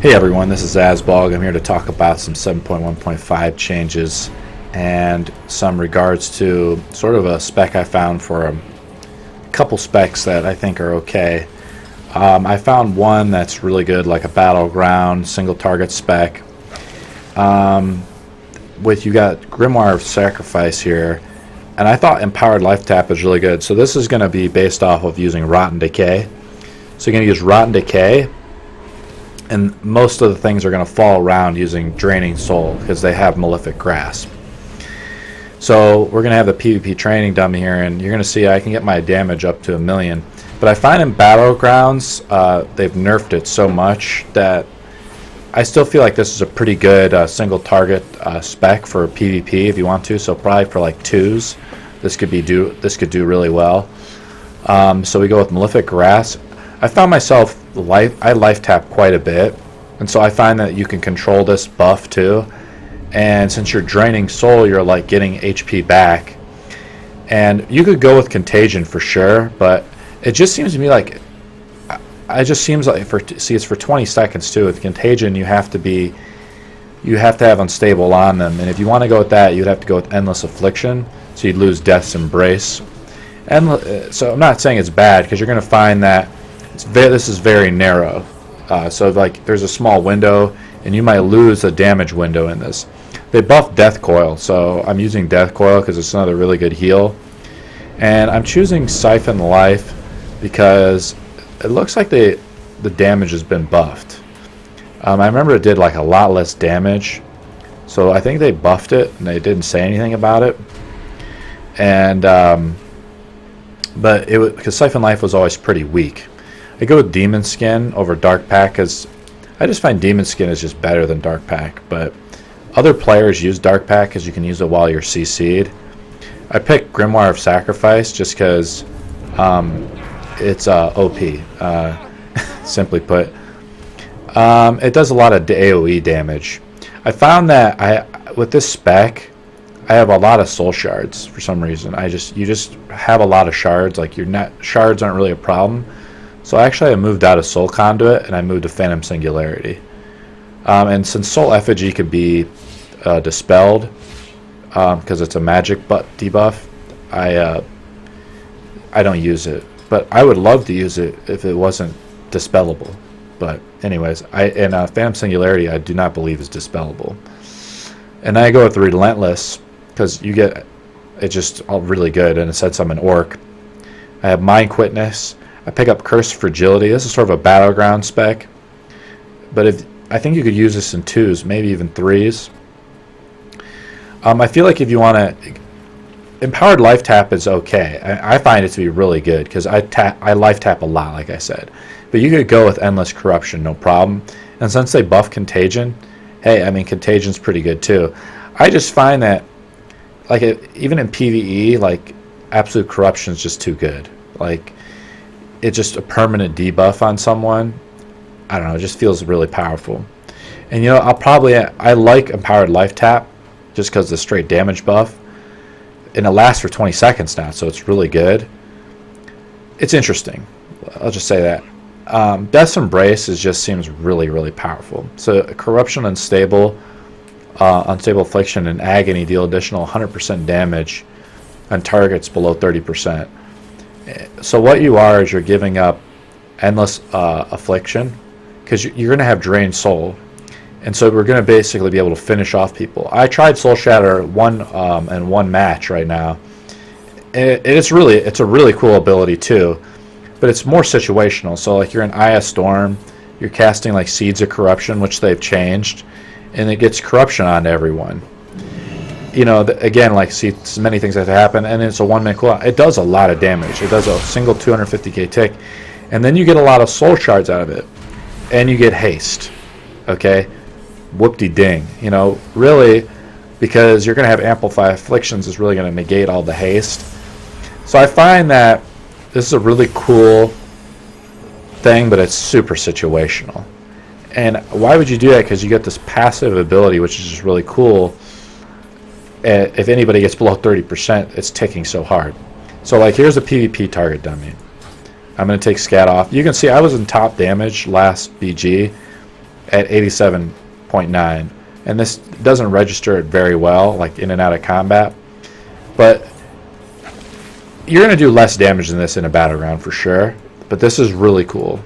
Hey everyone, this is Azbog. I'm here to talk about some 7.1.5 changes and some regards to sort of a spec I found for a couple specs that I think are okay. I found one that's really good, like a battleground single target spec. With you got Grimoire of Sacrifice here, and I thought Empowered Life Tap is really good. So this is going to be based off of using Rotten Decay. So you're going to use Rotten Decay, and most of the things are going to fall around using Draining Soul because they have Malefic Grasp. So we're going to have the PvP training dummy here, and you're going to see I can get my damage up to 1,000,000. But I find in Battlegrounds, they've nerfed it so much that I still feel like this is a pretty good single target spec for PvP if you want to. So probably for like 2s, this could do really well. So we go with Malefic Grasp. I found myself I life tap quite a bit, and so I find that you can control this buff too. And since you're draining soul, you're like getting HP back. And you could go with Contagion for sure, but it just seems to me like it's for 20 seconds too. With Contagion, you have to have Unstable on them, and if you want to go with that, you'd have to go with Endless Affliction, so you'd lose Death's Embrace. And so I'm not saying it's bad, because you're going to find that this is very narrow. So like there's a small window, and you might lose a damage window in this. They buffed Death Coil, so I'm using Death Coil because it's another really good heal. And I'm choosing Siphon Life because it looks like the damage has been buffed. I remember it did like a lot less damage, so I think they buffed it and they didn't say anything about it. And but because Siphon Life was always pretty weak. I go with Demon Skin over Dark Pack because I just find Demon Skin is just better than Dark Pack. But other players use Dark Pack because you can use it while you're CC'd. I picked Grimoire of Sacrifice just because it's OP, simply put. It does a lot of AoE damage. I found that with this spec, I have a lot of soul shards for some reason. You just have a lot of shards. Like shards aren't really a problem. So actually I moved out of Soul Conduit and I moved to Phantom Singularity. And since Soul Effigy could be dispelled because it's a magic debuff, I don't use it. But I would love to use it if it wasn't dispellable. But anyways, Phantom Singularity I do not believe is dispellable. And I go with Relentless because you get it's just all really good, and it says I'm an orc. I have Mind Quickness. I pick up Cursed Fragility. This is sort of a battleground spec, but I think you could use this in 2s, maybe even 3s. I feel like if you want to, Empowered Life Tap is okay. I find it to be really good because I life tap a lot, like I said. But you could go with Endless Corruption, no problem. And since they buff Contagion, hey, I mean Contagion's pretty good too. I just find that, like even in PvE, like Absolute Corruption is just too good. Like it's just a permanent debuff on someone. I don't know, it just feels really powerful. And I like Empowered Life Tap just because the straight damage buff. And it lasts for 20 seconds now, so it's really good. It's interesting. I'll just say that. Death's Embrace just seems really, really powerful. So Corruption, Unstable Affliction, and Agony deal additional 100% damage on targets below 30%. So what you are is you're giving up Endless Affliction because you're going to have Drained Soul, and so we're going to basically be able to finish off people. I tried Soul Shatter in one match right now. It's a really cool ability too, but it's more situational. So like you're in Eye of Storm, you're casting like Seeds of Corruption, which they've changed, and it gets corruption onto everyone. Again, like see many things that happen, and it's a 1-minute cooldown. It does a lot of damage. It does a single 250k tick, and then you get a lot of soul shards out of it, and you get haste. Okay, whoop-de-ding. Really, because you're going to have Amplify Afflictions is really going to negate all the haste. So I find that this is a really cool thing, but it's super situational. And why would you do that? Because you get this passive ability, which is just really cool. If anybody gets below 30%, it's ticking so hard. So like here's a PvP target dummy. I'm going to take Scat off. You can see I was in top damage last BG, at 87.9, and this doesn't register it very well, like in and out of combat, but you're going to do less damage than this in a battleground for sure. But this is really cool.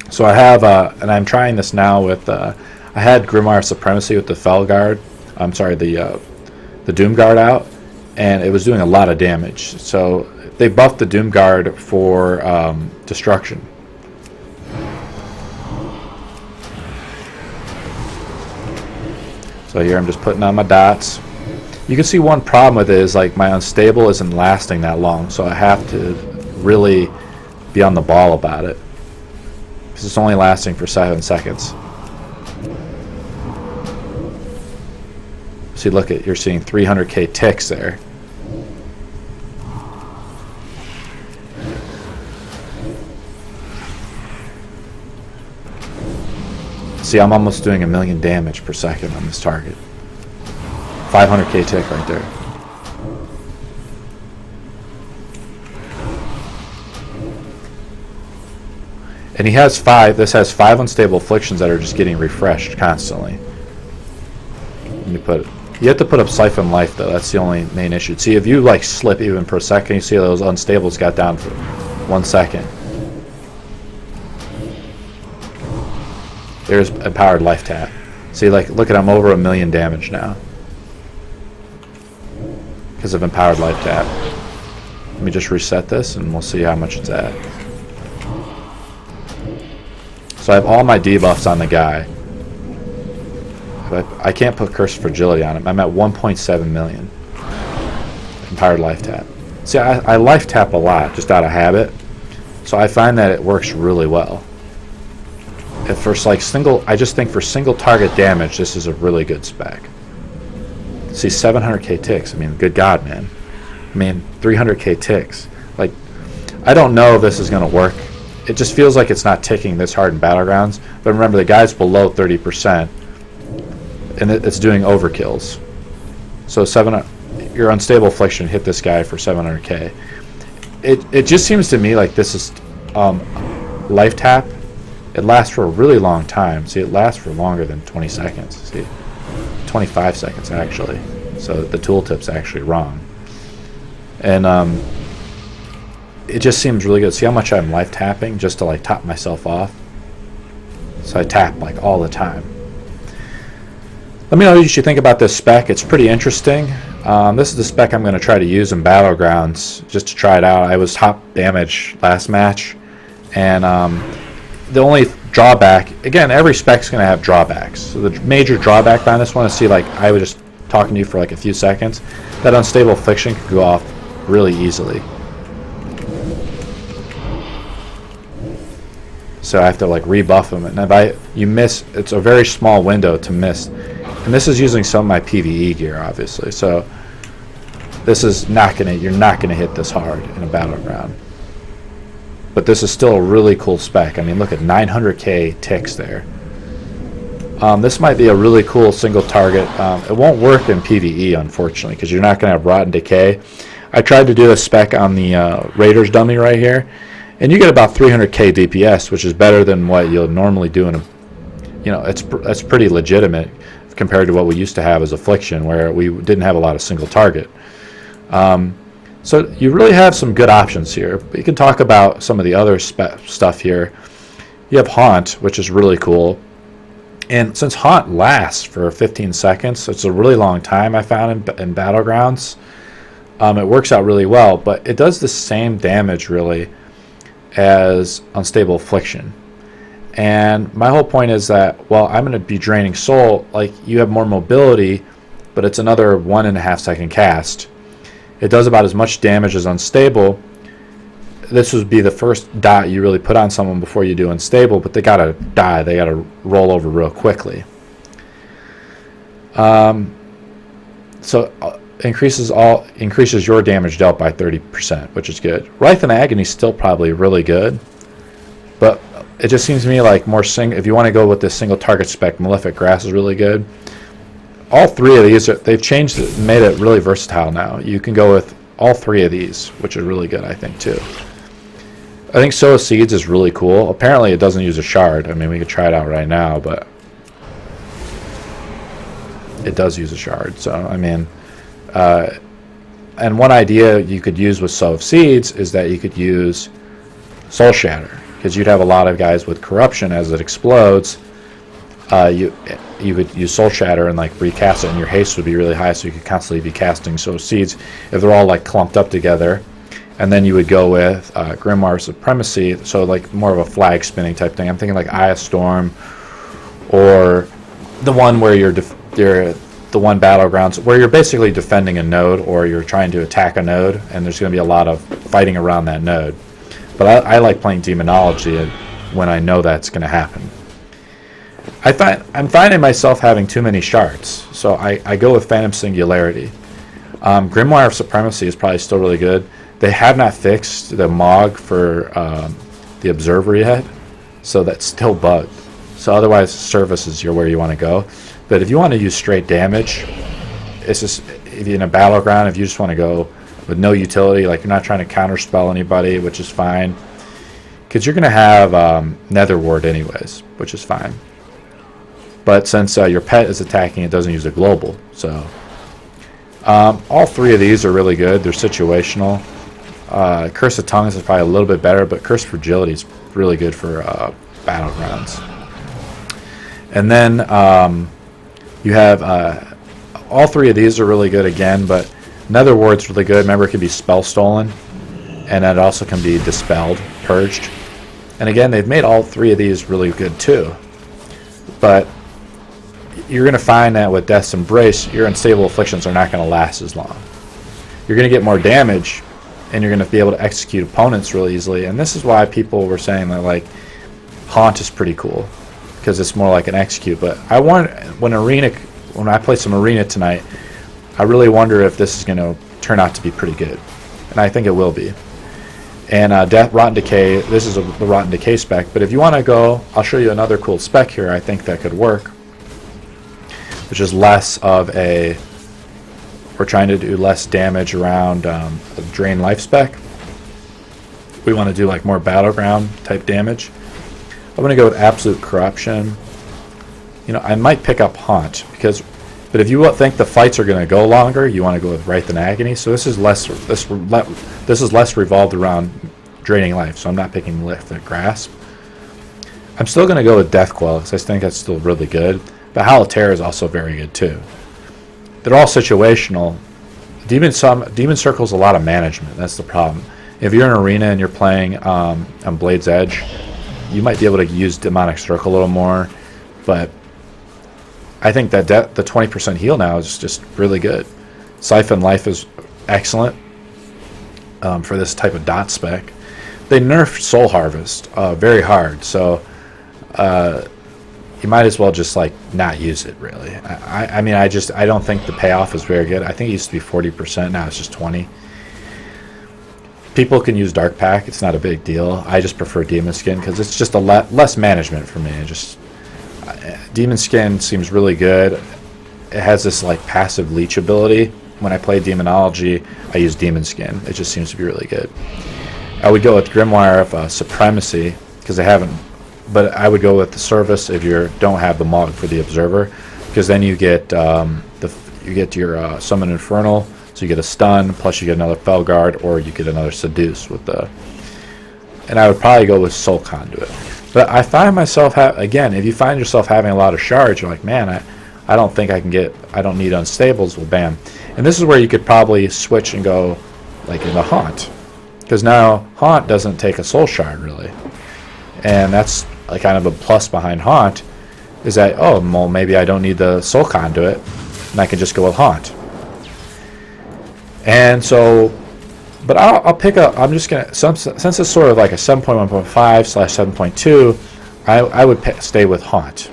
So I have, and I'm trying this now with, I had Grimoire Supremacy with the Felguard, I'm sorry, the Doomguard out, and it was doing a lot of damage. So they buffed the Doomguard for destruction. So here I'm just putting on my dots. You can see one problem with it is like my unstable isn't lasting that long, so I have to really be on the ball about it, because it's only lasting for 7 seconds. See, look at, you're seeing 300k ticks there. See, I'm almost doing 1,000,000 damage per second on this target. 500k tick right there. And he has 5, this has 5 unstable afflictions that are just getting refreshed constantly. Let me put it. You have to put up Siphon Life though, that's the only main issue. See, if you like slip even per second, you see those unstables got down for 1 second. There's Empowered Life Tap. See, like, look at, I'm over 1,000,000 damage now because of Empowered Life Tap. Let me just reset this and we'll see how much it's at. So I have all my debuffs on the guy. But I can't put Curse of Fragility on him. I'm at 1.7 million. Empowered Life Tap. See, I life tap a lot just out of habit, so I find that it works really well. If for like I just think for single target damage, this is a really good spec. See, 700k ticks. I mean, good God, man. I mean, 300k ticks. Like, I don't know if this is going to work. It just feels like it's not ticking this hard in Battlegrounds. But remember, the guy's below 30%, and it's doing overkills. So your Unstable Affliction hit this guy for 700k. It just seems to me like this is life tap. It lasts for a really long time. See, it lasts for longer than 20 seconds. See, 25 seconds actually. So the tooltip's actually wrong. And it just seems really good. See how much I'm life tapping just to like top myself off. So I tap like all the time. Let me know what you think about this spec. It's pretty interesting. This is the spec I'm going to try to use in Battlegrounds just to try it out. I was top damage last match, and the only drawback, again, every spec's going to have drawbacks. So the major drawback on this one is, see, like I was just talking to you for like a few seconds, that Unstable Affliction could go off really easily. So I have to like rebuff them, and if you miss, it's a very small window to miss. And this is using some of my PvE gear, obviously. So this is not gonna, you're not gonna hit this hard in a battleground. But this is still a really cool spec. I mean, look at 900k ticks there. This might be a really cool single target. It won't work in PvE, unfortunately, because you're not gonna have Rot and Decay. I tried to do a spec on the Raiders dummy right here, and you get about 300k DPS, which is better than what you'll normally do in a, you know, that's pretty legitimate compared to what we used to have as Affliction, where we didn't have a lot of single target. So you really have some good options here. You can talk about some of the other stuff here. You have Haunt, which is really cool. And since Haunt lasts for 15 seconds, it's a really long time I found in Battlegrounds. It works out really well, but it does the same damage really as Unstable Affliction. And my whole point is that, well, I'm going to be draining soul, like you have more mobility, but it's another 1.5 second cast. It does about as much damage as Unstable. This would be the first dot you really put on someone before you do Unstable, but they gotta die, they gotta roll over real quickly. So increases your damage dealt by 30%, which is good. Wrath and Agony is still probably really good, but it just seems to me like more if you want to go with this single target spec, Malefic Grass is really good. All three of these, they've changed it, made it really versatile now. You can go with all three of these, which is really good, I think, too. I think Sow of Seeds is really cool. Apparently it doesn't use a shard. I mean, we could try it out right now, but it does use a shard. So, I mean, and one idea you could use with Sow of Seeds is that you could use Soul Shatter, because you'd have a lot of guys with corruption as it explodes. You could use Soul Shatter and like recast it, and your haste would be really high, so you could constantly be casting Sow of Seeds if they're all like clumped up together. And then you would go with Grimoire Supremacy, so like more of a flag spinning type thing. I'm thinking like Eye of Storm, or the one where you're the one Battlegrounds where you're basically defending a node, or you're trying to attack a node, and there's going to be a lot of fighting around that node. But I like playing Demonology when I know that's going to happen. I'm finding myself having too many shards, so I go with Phantom Singularity. Grimoire of Supremacy is probably still really good. They have not fixed the MOG for the Observer yet, so that's still bugged. So otherwise, Service is where you want to go. But if you want to use straight damage, it's just, if you're in a Battleground, if you just want to go with no utility, like you're not trying to counterspell anybody, which is fine, because you're going to have Nether Ward anyways, which is fine. But since your pet is attacking, it doesn't use a global. So all three of these are really good. They're situational. Curse of Tongues is probably a little bit better, but Curse of Fragility is really good for Battlegrounds. And then you have all three of these are really good again, but Nether Ward's really good. Remember, it can be spell stolen, and it also can be dispelled, purged. And again, they've made all three of these really good too. But you're going to find that with Death's Embrace, your unstable afflictions are not going to last as long. You're going to get more damage, and you're going to be able to execute opponents really easily. And this is why people were saying that like Haunt is pretty cool, because it's more like an execute. But I want, when I play some Arena tonight, I really wonder if this is going to turn out to be pretty good, and I think it will be. And Rotten Decay, this is the Rotten Decay spec, but if you want to go, I'll show you another cool spec here I think that could work, which is less of a, we're trying to do less damage around the Drain Life spec. We want to do like more Battleground type damage. I'm going to go with Absolute Corruption. You know, I might pick up Haunt, but if you think the fights are going to go longer, you want to go with Wrath and Agony. So this is less revolved around draining life. So I'm not picking Lift and Grasp. I'm still going to go with Deathquell because I think that's still really good. But Howl of Terror is also very good too. They're all situational. Demon Circle's a lot of management. That's the problem. If you're in an arena and you're playing on Blade's Edge, you might be able to use Demonic Circle a little more, but I think that the 20% heal now is just really good. Siphon Life is excellent for this type of dot spec. They nerfed Soul Harvest very hard, so you might as well just like not use it really. I mean, I don't think the payoff is very good. I think it used to be 40%, now it's just 20%. People can use Dark Pack, it's not a big deal. I just prefer Demon Skin because it's just a less management for me. Demon Skin seems really good. It has this like passive leech ability. When I play Demonology, I use Demon Skin. It just seems to be really good. I would go with Grimoire of Supremacy because I haven't, but I would go with the Service if you don't have the MOG for the Observer, because then you get your Summon Infernal, so you get a stun, plus you get another Felguard, or you get another Seduce with the. And I would probably go with Soul Conduit. But I find myself, again, if you find yourself having a lot of shards, you're like, man, I don't think I don't need unstables. Well, bam. And this is where you could probably switch and go like into Haunt. Because now Haunt doesn't take a soul shard, really. And that's like kind of a plus behind Haunt, is that, oh, well, maybe I don't need the Soul Conduit, and I can just go with Haunt. And so, but I'll pick up, I'm just going to, since it's sort of like a 7.1.5/7.2, I would stay with Haunt.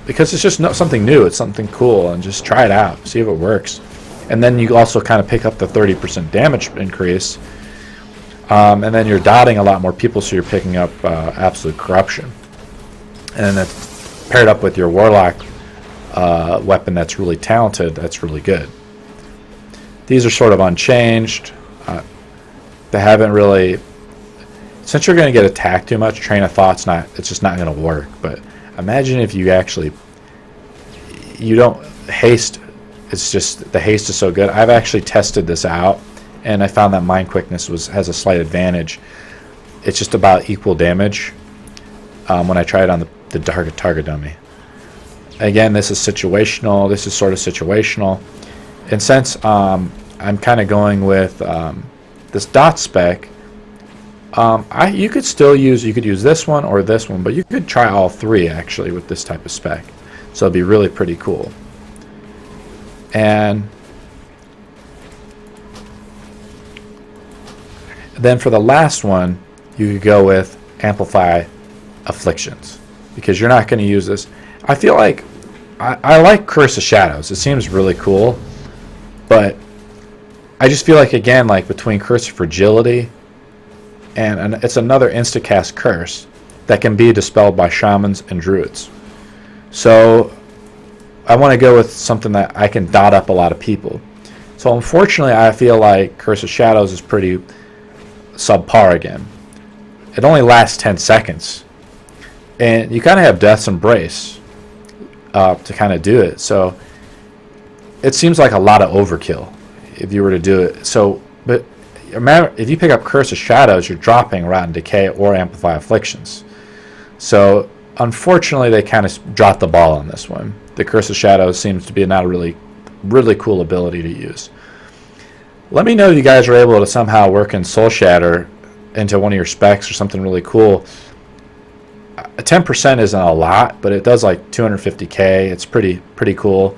Because it's just something new, it's something cool, and just try it out, see if it works. And then you also kind of pick up the 30% damage increase, and then you're dotting a lot more people, so you're picking up Absolute Corruption. And then paired up with your Warlock weapon that's really talented, that's really good. These are sort of unchanged. They haven't really, since you're going to get attacked too much, train of thought's not, it's just not going to work. But imagine if you actually, you don't haste. It's just the haste is so good. I've actually tested this out, and I found that mind quickness has a slight advantage. It's just about equal damage when I try it on the target dummy. Again, this is situational. This is sort of situational. And since I'm kind of going with this dot spec, you could use this one or this one, but you could try all three actually with this type of spec. So it'd be really pretty cool. And then for the last one, you could go with amplify afflictions, because you're not going to use this. I feel like I like Curse of Shadows. It seems really cool, but I just feel like, again, like between Curse of Fragility and it's another instacast curse that can be dispelled by shamans and druids. So I want to go with something that I can dot up a lot of people. So unfortunately, I feel like Curse of Shadows is pretty subpar again. It only lasts 10 seconds. And you kind of have Death's Embrace to kind of do it. So it seems like a lot of overkill if you were to do it. So, but if you pick up Curse of Shadows, you're dropping Rotten Decay or Amplify Afflictions. So unfortunately, they kind of dropped the ball on this one. The Curse of Shadows seems to be not a really cool ability to use. Let me know if you guys are able to somehow work in Soul Shatter into one of your specs or something really cool. 10% isn't a lot, but it does like 250k. It's pretty cool.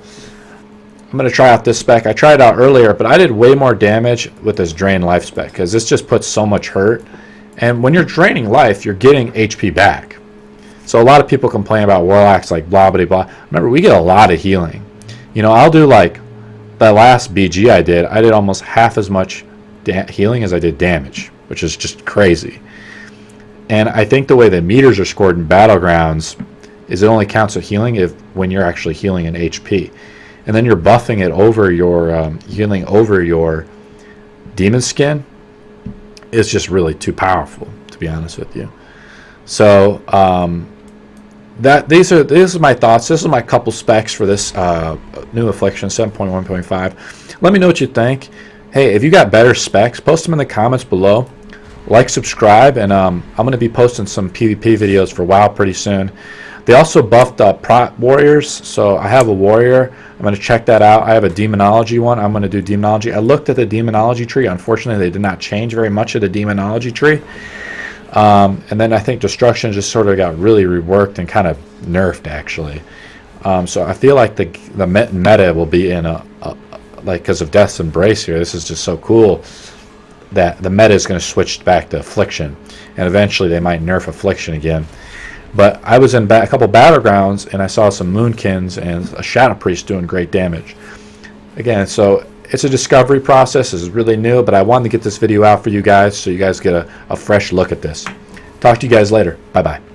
I'm going to try out this spec. I tried it out earlier, but I did way more damage with this Drain Life spec, because this just puts so much hurt. And when you're draining life, you're getting HP back. So a lot of people complain about Warlocks like blah blah blah. Remember, we get a lot of healing. You know, I'll do like the last BG I did almost half as much healing as I did damage, which is just crazy. And I think the way the meters are scored in Battlegrounds is it only counts as healing when you're actually healing in HP. And then you're buffing it over your healing over your demon skin is just really too powerful, to be honest with you. So these are my thoughts. This is my couple specs for this new Affliction 7.1.5. Let me know what you think. Hey, if you got better specs, post them in the comments below. Like, subscribe, and I'm going to be posting some PvP videos for WoW pretty soon. They also buffed prot warriors, so I have a warrior. I'm going to check that out. I have a demonology one. I'm going to do demonology. I looked at the demonology tree. Unfortunately, they did not change very much of the demonology tree. And then I think destruction just sort of got really reworked and kind of nerfed, actually. So I feel like the meta will be in like, because of Death's Embrace here. This is just so cool that the meta is going to switch back to Affliction, and eventually they might nerf Affliction again. But I was in a couple Battlegrounds, and I saw some Moonkins and a Shadow Priest doing great damage. Again, so it's a discovery process. This is really new, but I wanted to get this video out for you guys so you guys get a fresh look at this. Talk to you guys later. Bye-bye.